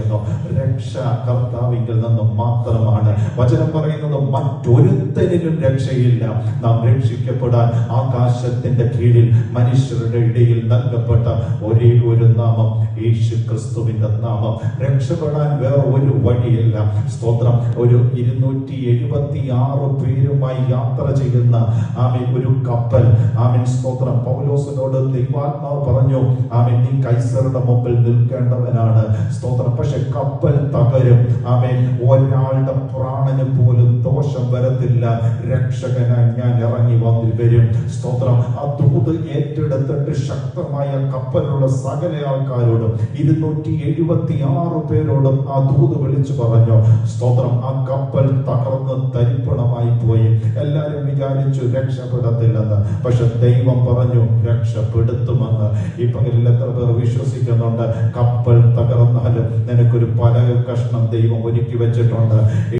പറയുന്നു, രക്ഷ കർത്താവിങ്കിൽ നിന്നും മാത്രമാണ്. വചനം പറയുന്നത് മറ്റൊരുത്തരിലും രക്ഷയില്ല. നാം രക്ഷിക്കപ്പെടാൻ ആകാശത്തിന്റെ കീഴിൽ മനുഷ്യരുടെ ഇടയിൽ നൽകപ്പെട്ട ഒരേ ഒരു നാമം യേശു ക്രിസ്തുവിന്റെ നാമം. രക്ഷപ്പെടാൻ വേറെ ഒരു വഴിയില്ല. സ്തോത്രം. ഒരു 276 പേരുമായി യാത്ര ചെയ്യുന്ന ഒരു കപ്പൽ. സ്തോത്രം. പൗലോസിനോട് ദൈവാത്മാവ് പറഞ്ഞു, നീ കൈസറുടെ മുമ്പിൽ നിൽക്കേണ്ടവനാണ്. സ്തോത്രം. പക്ഷെ കപ്പൽ തകരും. ഒരാളുടെ പ്രാണന് പോലും ദോഷം വരത്തില്ല. രക്ഷകനായി ഞാൻ ഇറങ്ങി വരും. സ്തോത്രം. ആ ദൂത് ഏറ്റെടുത്തിട്ട് ശക്തമായ കപ്പലുള്ള സകല ആൾക്കാരോടും 276 പേരോടും ആ ദൂത് വിളിച്ചു പറഞ്ഞു. സ്തോത്രം. ആ കപ്പൽ തകർന്ന് തരിപ്പണമായി പോയി. എല്ലാരും വിചാരിച്ചു രക്ഷപ്പെടത്തില്ലെന്ന്. പക്ഷെ ദൈവം പറഞ്ഞു രക്ഷപ്പെടുത്തുമെന്ന്. ഈ പകലിൽ എത്ര പേർ വിശ്വസിക്കുന്നുണ്ട്? കപ്പൽ തകർന്നാലും നിനക്കൊരു പലക കഷ്ണം ദൈവം ഒരുക്കി വെച്ചിട്ടുണ്ട്.